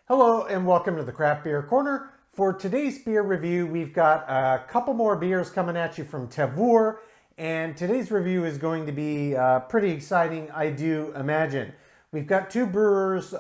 Hello and welcome to the Craft Beer Corner. For today's beer review, we've got a couple more beers coming at you from Tavour, and today's review is going to be pretty exciting, I do imagine. We've got two brewers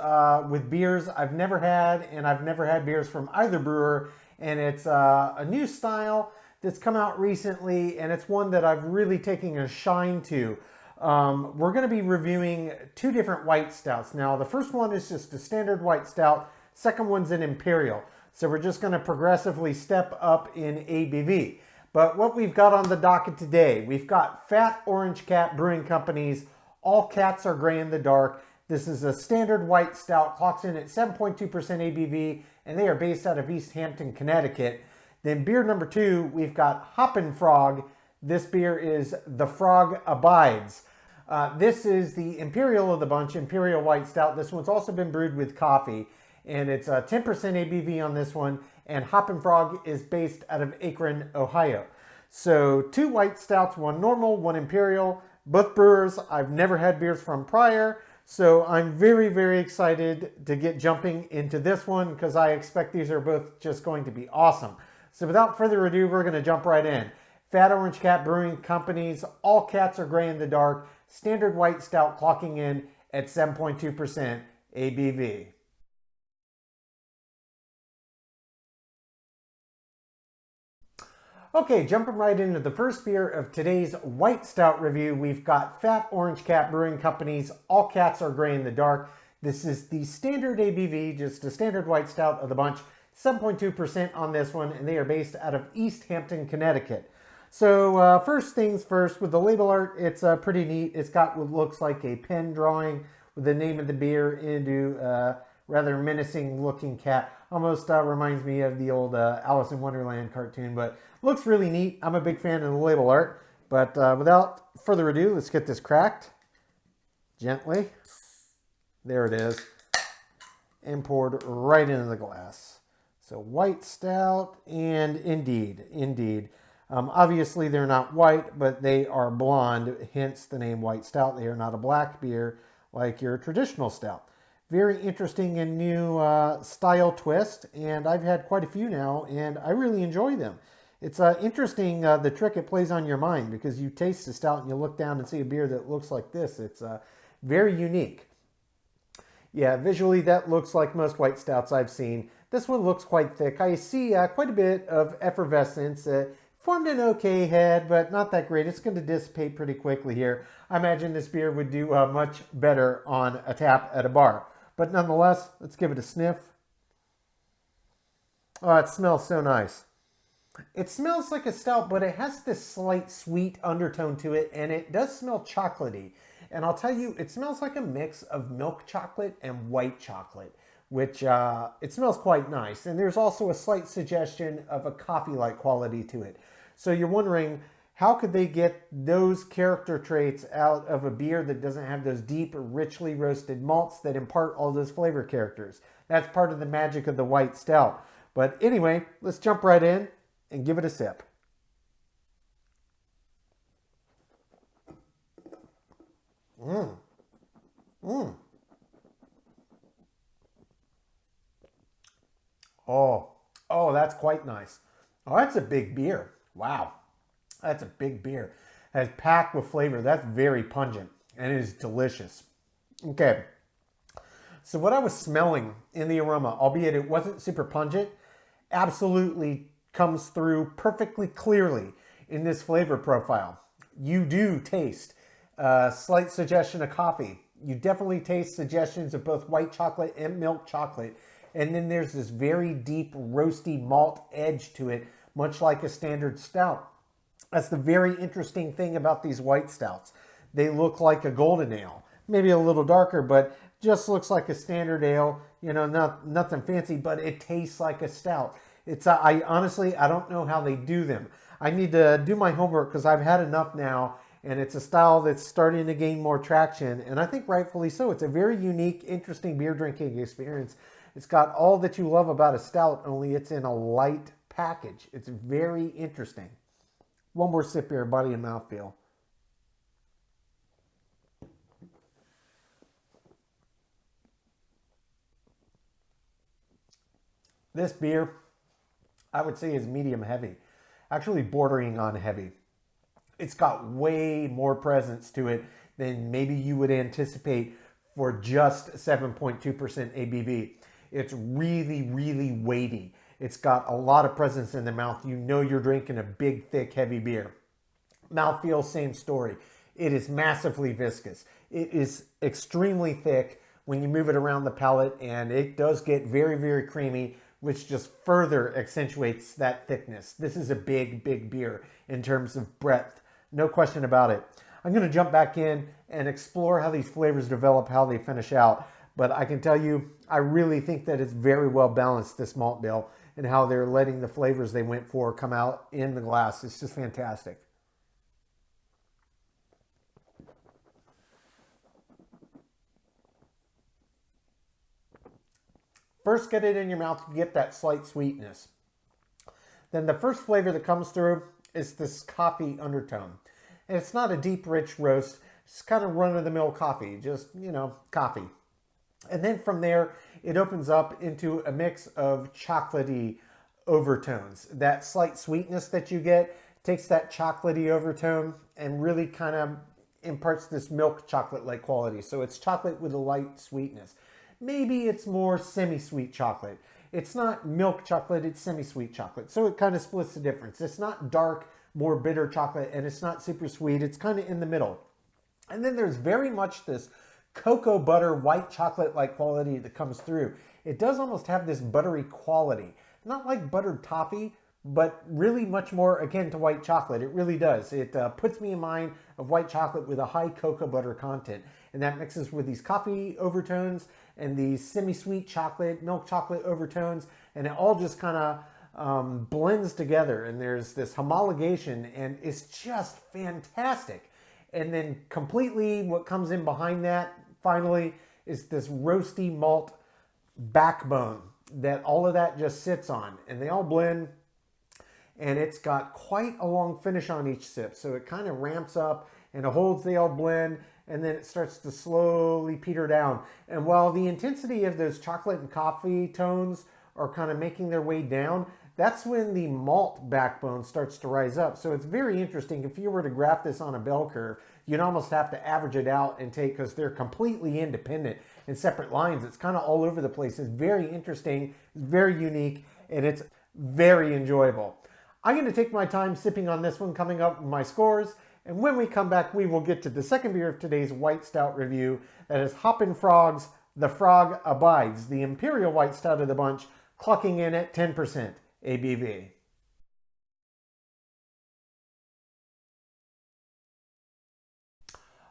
with beers I've never had, and I've never had beers from either brewer, and it's a new style that's come out recently, and it's one that I've really taken a shine to. We're going to be reviewing two different white stouts. Now, the first one is just a standard white stout. Second one's an imperial. So we're just going to progressively step up in ABV. But what we've got on the docket today, we've got Fat Orange Cat Brewing Company's All Cats Are Gray in the Dark. This is a standard white stout, clocks in at 7.2% ABV, and they are based out of East Hampton, Connecticut. Then beer number two, we've got Hoppin Frog. This beer is The Frog Abides. This is the Imperial of the bunch, Imperial White Stout. This one's also been brewed with coffee, and it's 10% ABV on this one, and Hoppin' Frog is based out of Akron, Ohio. So two white stouts, one normal, one Imperial, both brewers I've never had beers from prior, so I'm very, very excited to get jumping into this one because I expect these are both just going to be awesome. So without further ado, we're going to jump right in. Fat Orange Cat Brewing Company's All Cats Are Gray in the Dark Standard White Stout, clocking in at 7.2% ABV. Okay, jumping right into the first beer of today's White Stout review, we've got Fat Orange Cat Brewing Company's All Cats Are Gray in the Dark. This is the standard ABV, just a standard white stout of the bunch, 7.2% on this one, and they are based out of East Hampton, Connecticut. So first things first, with the label art, it's pretty neat. It's got what looks like a pen drawing with the name of the beer into a rather menacing looking cat. Almost reminds me of the old Alice in Wonderland cartoon, but looks really neat. I'm a big fan of the label art. But without further ado, let's get this cracked gently. There it is. And poured right into the glass. So white stout, and indeed. Obviously, they're not white, but they are blonde, hence the name white stout. They are not a black beer like your traditional stout. Very interesting and new style twist, and I've had quite a few now, and I really enjoy them. It's interesting the trick it plays on your mind, because you taste the stout and you look down and see a beer that looks like this. It's very unique. Yeah, visually that looks like most white stouts I've seen. This one looks quite thick. I see quite a bit of effervescence. Formed an okay head, but not that great. It's going to dissipate pretty quickly here. I imagine this beer would do much better on a tap at a bar. But nonetheless, let's give it a sniff. Oh, it smells so nice. It smells like a stout, but it has this slight sweet undertone to it, and it does smell chocolatey. And I'll tell you, it smells like a mix of milk chocolate and white chocolate, which it smells quite nice. And there's also a slight suggestion of a coffee-like quality to it. So you're wondering, how could they get those character traits out of a beer that doesn't have those deep, richly roasted malts that impart all those flavor characters? That's part of the magic of the white stout. But anyway, let's jump right in and give it a sip. Mmm. Mmm. Oh. Oh, that's quite nice. Oh, that's a big beer. Wow. That's a big beer. It's packed with flavor. That's very pungent and it is delicious. Okay. So what I was smelling in the aroma, albeit it wasn't super pungent, absolutely comes through perfectly clearly in this flavor profile. You do taste a slight suggestion of coffee. You definitely taste suggestions of both white chocolate and milk chocolate. And then there's this very deep roasty malt edge to it, much like a standard stout. That's the very interesting thing about these white stouts. They look like a golden ale, maybe a little darker, but just looks like a standard ale. You know, nothing fancy, but it tastes like a stout. It's I honestly, I don't know how they do them. I need to do my homework because I've had enough now, and it's a style that's starting to gain more traction, and I think rightfully so. It's a very unique, interesting beer drinking experience. It's got all that you love about a stout, only it's in a light package. It's very interesting. One more sip here, body and mouthfeel. This beer, I would say, is medium heavy, actually bordering on heavy. It's got way more presence to it than maybe you would anticipate for just 7.2% ABV. It's really, really weighty. It's got a lot of presence in the mouth. You know you're drinking a big, thick, heavy beer. Mouthfeel, same story. It is massively viscous. It is extremely thick when you move it around the palate, and it does get very, very creamy, which just further accentuates that thickness. This is a big, big beer in terms of breadth. No question about it. I'm going to jump back in and explore how these flavors develop, how they finish out. But I can tell you, I really think that it's very well balanced, this malt bill, and how they're letting the flavors they went for come out in the glass. It's just fantastic. First, get it in your mouth, you get that slight sweetness. Then the first flavor that comes through is this coffee undertone. And it's not a deep, rich roast. It's kind of run-of-the-mill coffee, just, coffee. And then from there, it opens up into a mix of chocolatey overtones. That slight sweetness that you get takes that chocolatey overtone and really kind of imparts this milk chocolate-like quality. So it's chocolate with a light sweetness. Maybe it's more semi-sweet chocolate. It's not milk chocolate, it's semi-sweet chocolate. So it kind of splits the difference. It's not dark, more bitter chocolate, and it's not super sweet. It's kind of in the middle. And then there's very much this cocoa butter, white chocolate-like quality that comes through. It does almost have this buttery quality. Not like buttered toffee, but really much more akin to white chocolate. It really does. It puts me in mind of white chocolate with a high cocoa butter content. And that mixes with these coffee overtones and these semi-sweet chocolate, milk chocolate overtones. And it all just kind of blends together. And there's this homologation, and it's just fantastic. And then completely what comes in behind that, finally, is this roasty malt backbone that all of that just sits on. And they all blend, and it's got quite a long finish on each sip. So it kind of ramps up and it holds the all blend, and then it starts to slowly peter down. And while the intensity of those chocolate and coffee tones are kind of making their way down, that's when the malt backbone starts to rise up. So it's very interesting. If you were to graph this on a bell curve, you'd almost have to average it out and take, because they're completely independent in separate lines. It's kind of all over the place. It's very interesting, very unique, and it's very enjoyable. I'm going to take my time sipping on this one, coming up with my scores. And when we come back, we will get to the second beer of today's White Stout review. That is Hoppin Frog's The Frog Abides, the Imperial White Stout of the bunch, clocking in at 10% ABV.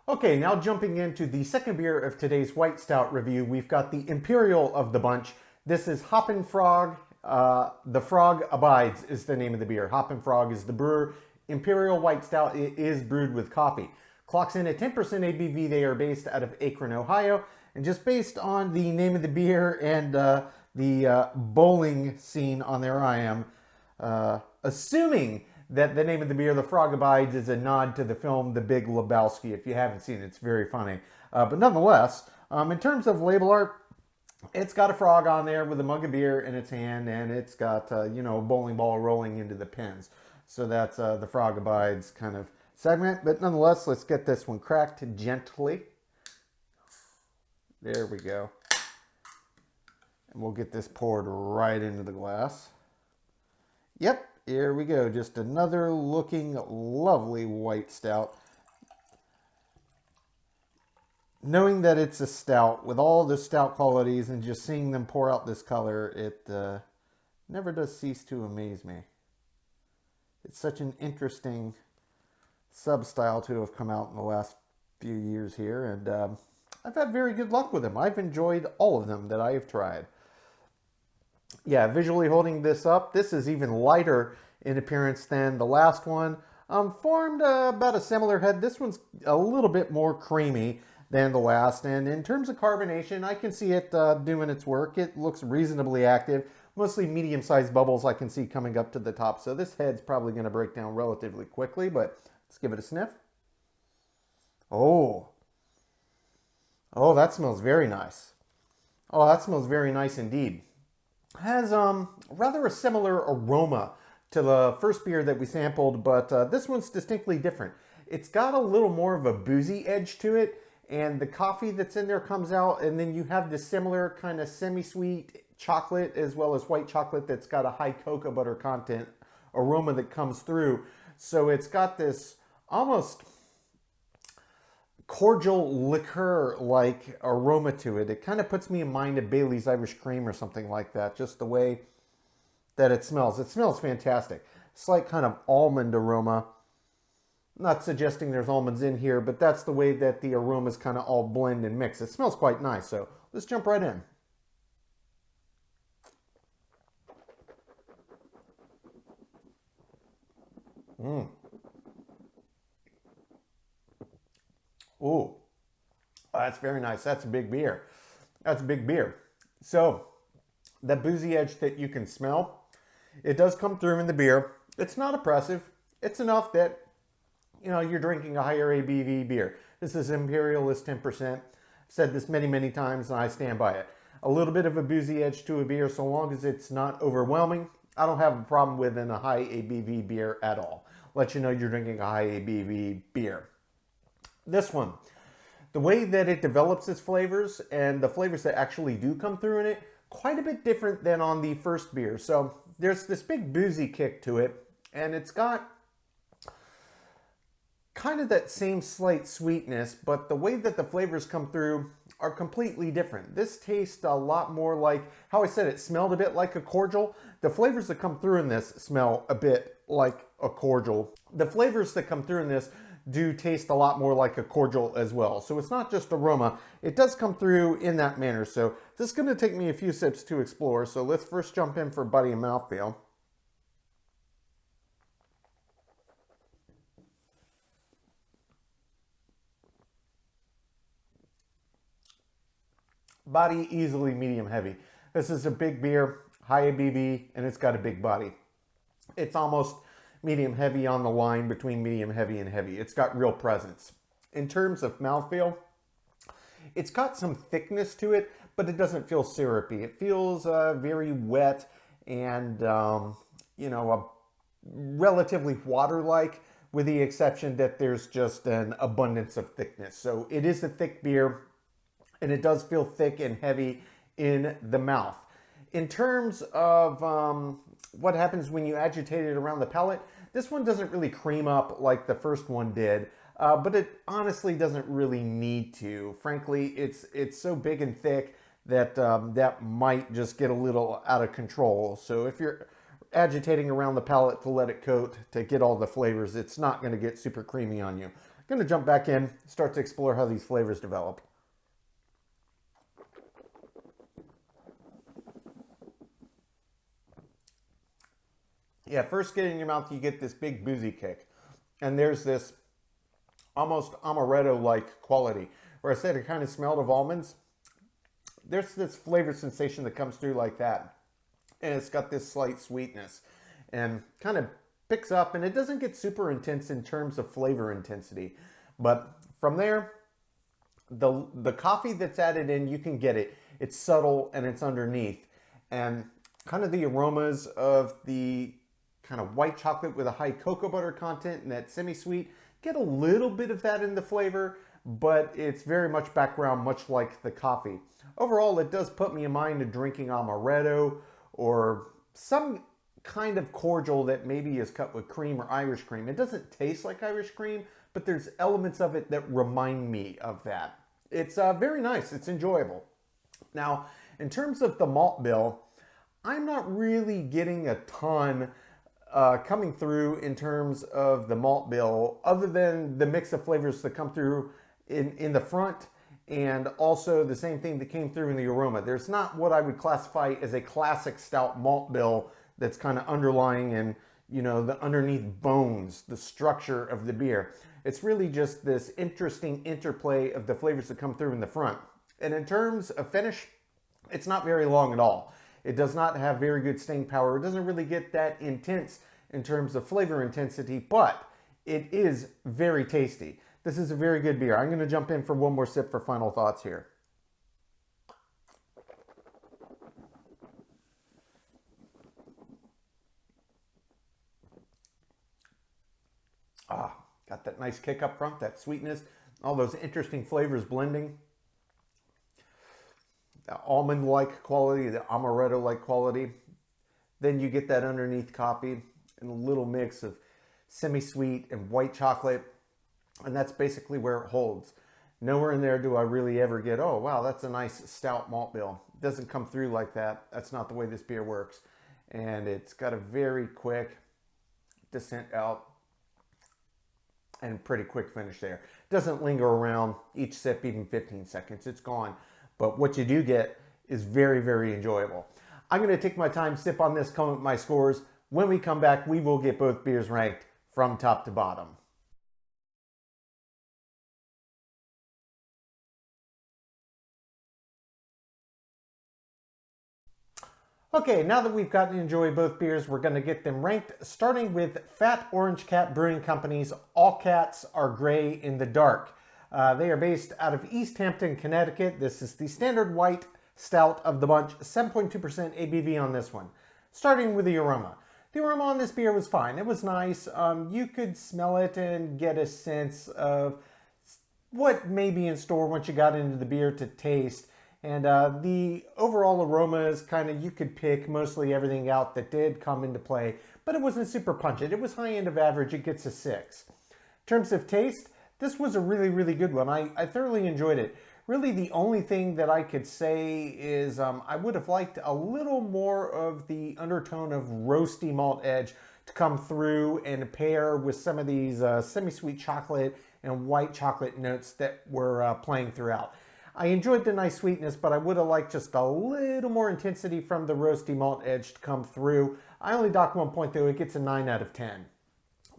Okay, now jumping into the second beer of today's White Stout review, we've got the Imperial of the bunch. This is Hoppin Frog. The Frog Abides is the name of the beer. Hoppin Frog is the brewer. Imperial White Stout, it is brewed with coffee. Clocks in at 10% ABV. They are based out of Akron, Ohio. And just based on the name of the beer and the bowling scene on there, I am assuming that the name of the beer, The Frog Abides, is a nod to the film The Big Lebowski. If you haven't seen it, it's very funny. But nonetheless, in terms of label art, it's got a frog on there with a mug of beer in its hand, and it's got, a bowling ball rolling into the pins. So that's The Frog Abides kind of segment. But nonetheless, let's get this one cracked gently. There we go. And we'll get this poured right into the glass. Yep, here we go. Just another looking lovely white stout. Knowing that it's a stout with all the stout qualities and just seeing them pour out this color, it never does cease to amaze me. It's such an interesting sub-style to have come out in the last few years here, and I've had very good luck with them. I've enjoyed all of them that I have tried. Yeah, visually holding this up, this is even lighter in appearance than the last one. Formed about a similar head. This one's a little bit more creamy than the last, and in terms of carbonation, I can see it doing its work. It looks reasonably active. Mostly medium-sized bubbles I can see coming up to the top, so this head's probably going to break down relatively quickly, but let's give it a sniff. Oh, that smells very nice. Oh, that smells very nice indeed. has rather a similar aroma to the first beer that we sampled, but this one's distinctly different. It's got a little more of a boozy edge to it, and the coffee that's in there comes out, and then you have this similar kind of semi-sweet chocolate as well as white chocolate that's got a high cocoa butter content aroma that comes through. So it's got this almost cordial liqueur-like aroma to it. It kind of puts me in mind of Bailey's Irish Cream or something like that, just the way that it smells. It smells fantastic. Slight kind of almond aroma. Not suggesting there's almonds in here, but that's the way that the aromas kind of all blend and mix. It smells quite nice, so let's jump right in. Ooh, that's very nice. That's a big beer. That's a big beer. So, that boozy edge that you can smell, it does come through in the beer. It's not oppressive. It's enough that, you know, you're drinking a higher ABV beer. This is Imperialist 10%. I've said this many, many times, and I stand by it. A little bit of a boozy edge to a beer, so long as it's not overwhelming, I don't have a problem with a high ABV beer at all. Let you know you're drinking a high ABV beer. This one, the way that it develops its flavors and the flavors that actually do come through in it, quite a bit different than on the first beer. So there's this big boozy kick to it, and it's got kind of that same slight sweetness, but the way that the flavors come through are completely different. This tastes a lot more like, how I said it smelled a bit like a cordial. The flavors that come through in this smell a bit like a cordial. The flavors that come through in this do taste a lot more like a cordial as well. So it's not just aroma, it does come through in that manner. So this is going to take me a few sips to explore. So let's first jump in for body and mouthfeel. Body easily medium heavy. This is a big beer, high ABV, and it's got a big body. It's almost medium heavy on the line between medium heavy and heavy. It's got real presence. In terms of mouthfeel, it's got some thickness to it, but it doesn't feel syrupy. It feels very wet and, you know, relatively water-like, with the exception that there's just an abundance of thickness. So it is a thick beer, and it does feel thick and heavy in the mouth. In terms of what happens when you agitate it around the palate, this one doesn't really cream up like the first one did, but it honestly doesn't really need to. Frankly, it's so big and thick that that might just get a little out of control. So if you're agitating around the palate to let it coat to get all the flavors, it's not going to get super creamy on you. I'm going to jump back in, start to explore how these flavors develop. Yeah, first get in your mouth, you get this big boozy kick. And there's this almost amaretto-like quality. Where I said it kind of smelled of almonds, there's this flavor sensation that comes through like that. And it's got this slight sweetness. And kind of picks up, and it doesn't get super intense in terms of flavor intensity. But from there, the coffee that's added in, you can get it. It's subtle and it's underneath. And kind of the aromas of the kind of white chocolate with a high cocoa butter content and that semi-sweet, get a little bit of that in the flavor, but it's very much background, much like the coffee. Overall, it does put me in mind of drinking amaretto or some kind of cordial that maybe is cut with cream or Irish cream. It doesn't taste like Irish cream, but there's elements of it that remind me of that. It's very nice. It's enjoyable. Now, in terms of the malt bill, I'm not really getting a ton coming through in terms of the malt bill, other than the mix of flavors that come through in the front, and also the same thing that came through in the aroma. There's not what I would classify as a classic stout malt bill that's kind of underlying and, you know, the underneath bones, the structure of the beer. It's really just this interesting interplay of the flavors that come through in the front. And in terms of finish, it's not very long at all. It does not have very good staying power. It doesn't really get that intense in terms of flavor intensity, but it is very tasty. This is a very good beer. I'm going to jump in for one more sip for final thoughts here. Got that nice kick up front, that sweetness, all those interesting flavors blending. The almond-like quality, the amaretto-like quality. Then you get that underneath coffee and a little mix of semi-sweet and white chocolate. And that's basically where it holds. Nowhere in there do I really ever get, oh, wow, that's a nice stout malt bill. It doesn't come through like that. That's not the way this beer works. And it's got a very quick descent out and pretty quick finish there. It doesn't linger around each sip even 15 seconds. It's gone. But what you do get is very, very enjoyable. I'm going to take my time, sip on this, come up with my scores. When we come back, we will get both beers ranked from top to bottom. Okay, now that we've gotten to enjoy both beers, we're going to get them ranked, starting with Fat Orange Cat Brewing Company's All Cats Are Gray in the Dark. They are based out of East Hampton, Connecticut. This is the standard white stout of the bunch, 7.2% ABV on this one. Starting with the aroma. The aroma on this beer was fine. It was nice. You could smell it and get a sense of what may be in store once you got into the beer to taste. And the overall aroma is kind of, you could pick mostly everything out that did come into play, but it wasn't super pungent. It was high end of average. It gets a 6. In terms of taste, this was a really, really good one. I thoroughly enjoyed it. Really, the only thing that I could say is I would have liked a little more of the undertone of roasty malt edge to come through and pair with some of these semi-sweet chocolate and white chocolate notes that were playing throughout. I enjoyed the nice sweetness, but I would have liked just a little more intensity from the roasty malt edge to come through. I only dock 1 point though. It gets a 9 out of 10.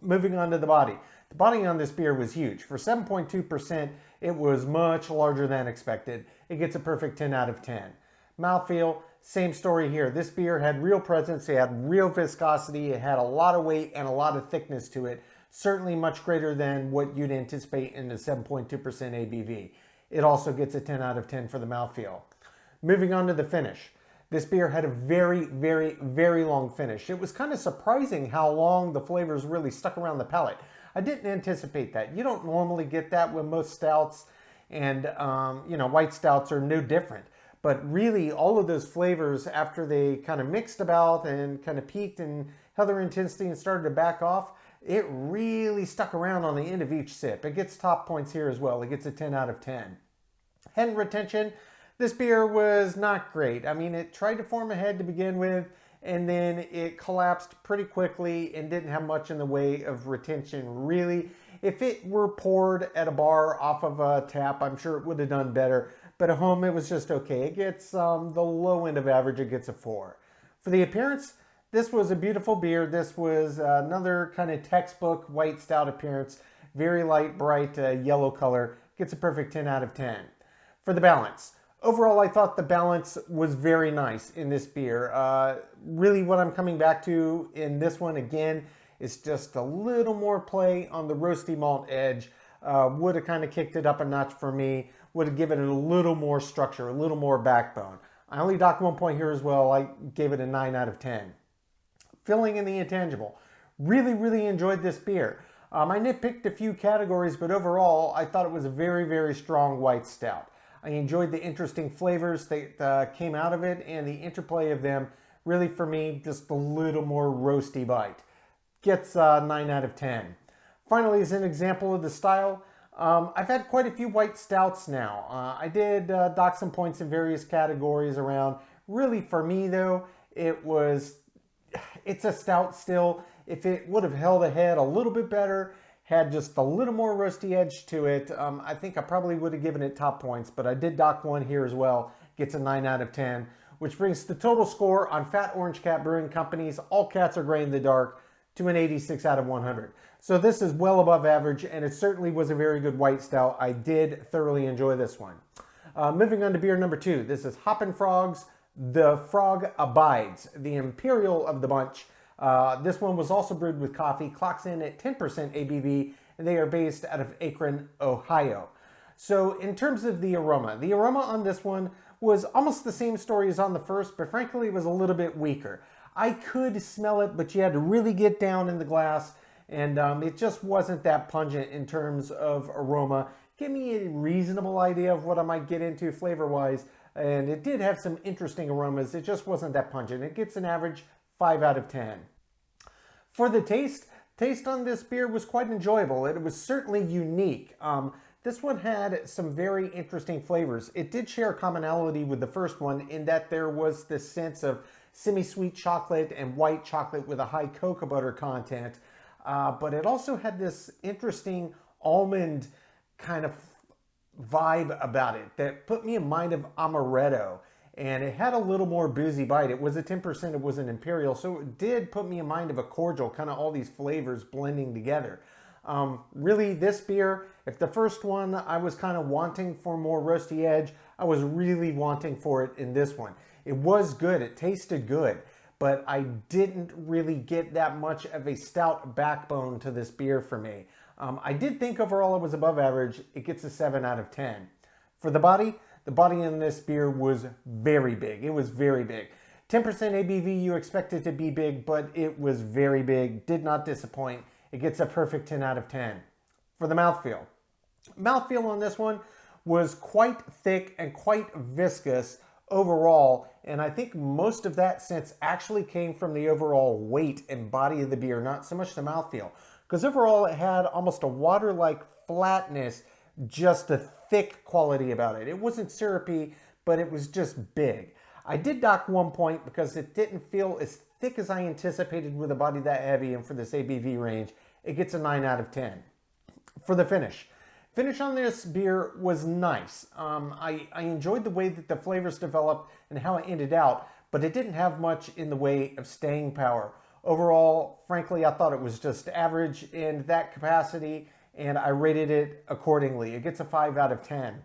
Moving on to the body. The body on this beer was huge. For 7.2%, it was much larger than expected. It gets a perfect 10 out of 10. Mouthfeel, same story here. This beer had real presence. It had real viscosity. It had a lot of weight and a lot of thickness to it. Certainly much greater than what you'd anticipate in the 7.2% ABV. It also gets a 10 out of 10 for the mouthfeel. Moving on to the finish. This beer had a very, very, very long finish. It was kind of surprising how long the flavors really stuck around the palate. I didn't anticipate that. You don't normally get that with most stouts, and white stouts are no different. But really, all of those flavors, after they kind of mixed about and kind of peaked and held their intensity and started to back off, it really stuck around on the end of each sip. It gets top points here as well. It gets a 10 out of 10. Head retention, this beer was not great. I mean, it tried to form a head to begin with, and then it collapsed pretty quickly and didn't have much in the way of retention, really. If it were poured at a bar off of a tap, I'm sure it would have done better. But at home, it was just okay. It gets the low end of average. It gets a 4. For the appearance, this was a beautiful beer. This was another kind of textbook white stout appearance. Very light, bright yellow color. Gets a perfect 10 out of 10. For the balance. Overall, I thought the balance was very nice in this beer. Really what I'm coming back to in this one, again, is just a little more play on the roasty malt edge. Would have kind of kicked it up a notch for me. Would have given it a little more structure, a little more backbone. I only docked 1 point here as well. I gave it a 9 out of 10. Filling in the intangible. Really, really enjoyed this beer. I nitpicked a few categories, but overall, I thought it was a very, very strong white stout. I enjoyed the interesting flavors that came out of it and the interplay of them. Really, for me, just a little more roasty bite. Gets 9 out of 10. Finally, as an example of the style, I've had quite a few white stouts now. I did dock some points in various categories around. Really, for me, though, it's a stout still. If it would have held ahead a little bit better, had just a little more roasty edge to it, I think I probably would have given it top points, but I did dock 1 here as well. Gets a 9 out of 10, which brings the total score on Fat Orange Cat Brewing Company's All Cats Are Gray in the Dark to an 86 out of 100. So this is well above average, and it certainly was a very good white stout. I did thoroughly enjoy this one. Moving on to beer number 2. This is Hoppin Frog's The Frog Abides, the Imperial of the bunch. This one was also brewed with coffee, clocks in at 10% ABV, and they are based out of Akron, Ohio. So in terms of the aroma on this one was almost the same story as on the first, but frankly it was a little bit weaker. I could smell it, but you had to really get down in the glass and it just wasn't that pungent in terms of aroma. Give me a reasonable idea of what I might get into flavor-wise, and it did have some interesting aromas. It just wasn't that pungent. It gets an average 5 out of 10. For the taste on this beer was quite enjoyable. It was certainly unique. This one had some very interesting flavors. It did share a commonality with the first one in that there was this sense of semi-sweet chocolate and white chocolate with a high cocoa butter content. But it also had this interesting almond kind of vibe about it that put me in mind of amaretto. And it had a little more boozy bite. It was a 10%, it was an imperial, so it did put me in mind of a cordial, kind of all these flavors blending together. Really, this beer, if the first one I was kind of wanting for more roasty edge, I was really wanting for it in this one. It was good, it tasted good, but I didn't really get that much of a stout backbone to this beer for me. I did think overall it was above average. It gets a 7 out of 10. For the body in this beer was very big. It was very big. 10% ABV, you expect it to be big, but it was very big. Did not disappoint. It gets a perfect 10 out of 10. For the mouthfeel. Mouthfeel on this one was quite thick and quite viscous overall, and I think most of that sense actually came from the overall weight and body of the beer, not so much the mouthfeel. Because overall it had almost a water-like flatness, just a thick quality about it. It wasn't syrupy, but it was just big. I did dock 1 point because it didn't feel as thick as I anticipated with a body that heavy, and for this ABV range, it gets a 9 out of 10. For the finish. Finish on this beer was nice. I enjoyed the way that the flavors developed and how it ended out, but it didn't have much in the way of staying power. Overall, frankly, I thought it was just average in that capacity, and I rated it accordingly. It gets a 5 out of 10.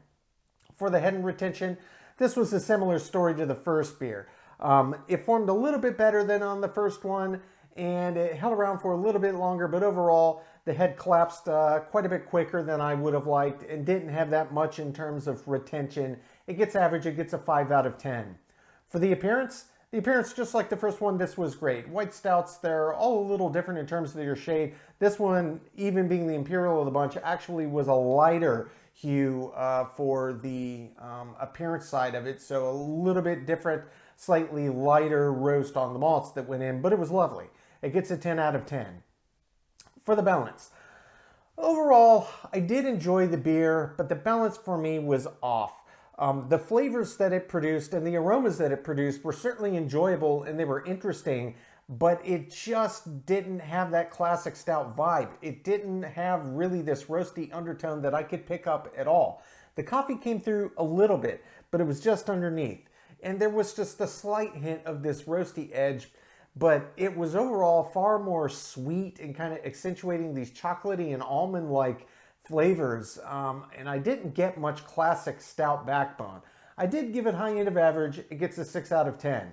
For the head and retention, this was a similar story to the first beer. It formed a little bit better than on the first one, and it held around for a little bit longer, but overall, the head collapsed quite a bit quicker than I would have liked and didn't have that much in terms of retention. It gets average. It gets a 5 out of 10. For the appearance, just like the first one, this was great. White stouts, they're all a little different in terms of their shade. This one, even being the imperial of the bunch, actually was a lighter hue for the appearance side of it. So a little bit different, slightly lighter roast on the malts that went in, but it was lovely. It gets a 10 out of 10. For the balance. Overall, I did enjoy the beer, but the balance for me was off. The flavors that it produced and the aromas that it produced were certainly enjoyable and they were interesting, but it just didn't have that classic stout vibe. It didn't have really this roasty undertone that I could pick up at all. The coffee came through a little bit, but it was just underneath. And there was just a slight hint of this roasty edge, but it was overall far more sweet and kind of accentuating these chocolatey and almond-like flavors, and I didn't get much classic stout backbone. I did give it high end of average. It gets a 6 out of 10.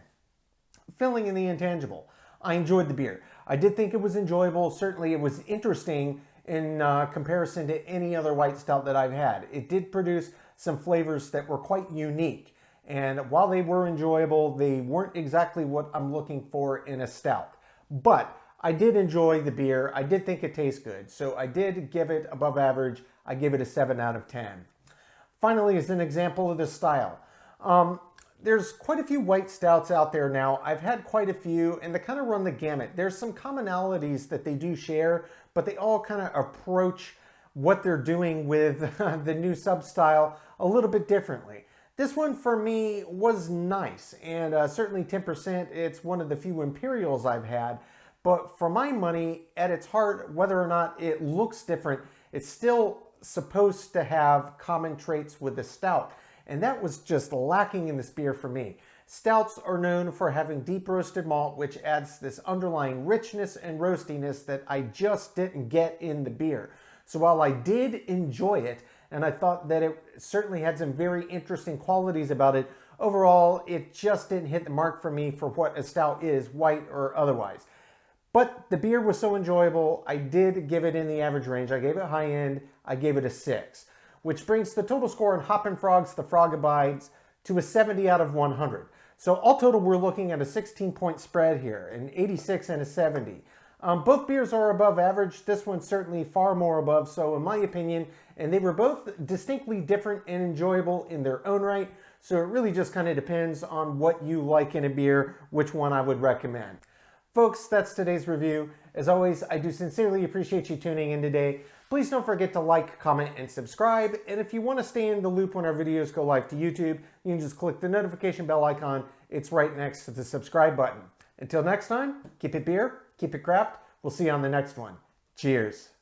Filling in the intangible. I enjoyed the beer. I did think it was enjoyable. Certainly it was interesting in comparison to any other white stout that I've had. It did produce some flavors that were quite unique. And while they were enjoyable, they weren't exactly what I'm looking for in a stout. But I did enjoy the beer. I did think it tastes good. So I did give it above average. I give it a 7 out of 10. Finally, as an example of the style. There's quite a few white stouts out there now. I've had quite a few, and they kind of run the gamut. There's some commonalities that they do share, but they all kind of approach what they're doing with the new sub-style a little bit differently. This one for me was nice, and certainly 10%. It's one of the few Imperials I've had, but for my money, at its heart, whether or not it looks different, it's still supposed to have common traits with the stout, and that was just lacking in this beer for me. Stouts are known for having deep roasted malt, which adds this underlying richness and roastiness that I just didn't get in the beer. So while I did enjoy it, and I thought that it certainly had some very interesting qualities about it, overall, it just didn't hit the mark for me for what a stout is, white or otherwise. But the beer was so enjoyable, I did give it in the average range. I gave it high end, I gave it a 6, which brings the total score on Hoppin' Frog's The Frog Abides to a 70 out of 100. So all total, we're looking at a 16-point spread here, an 86 and a 70. Both beers are above average. This one's certainly far more above, so in my opinion, and they were both distinctly different and enjoyable in their own right. So it really just kind of depends on what you like in a beer, which one I would recommend. Folks, that's today's review. As always, I do sincerely appreciate you tuning in today. Please don't forget to like, comment, and subscribe. And if you want to stay in the loop when our videos go live to YouTube, you can just click the notification bell icon. It's right next to the subscribe button. Until next time, keep it beer, keep it craft. We'll see you on the next one. Cheers.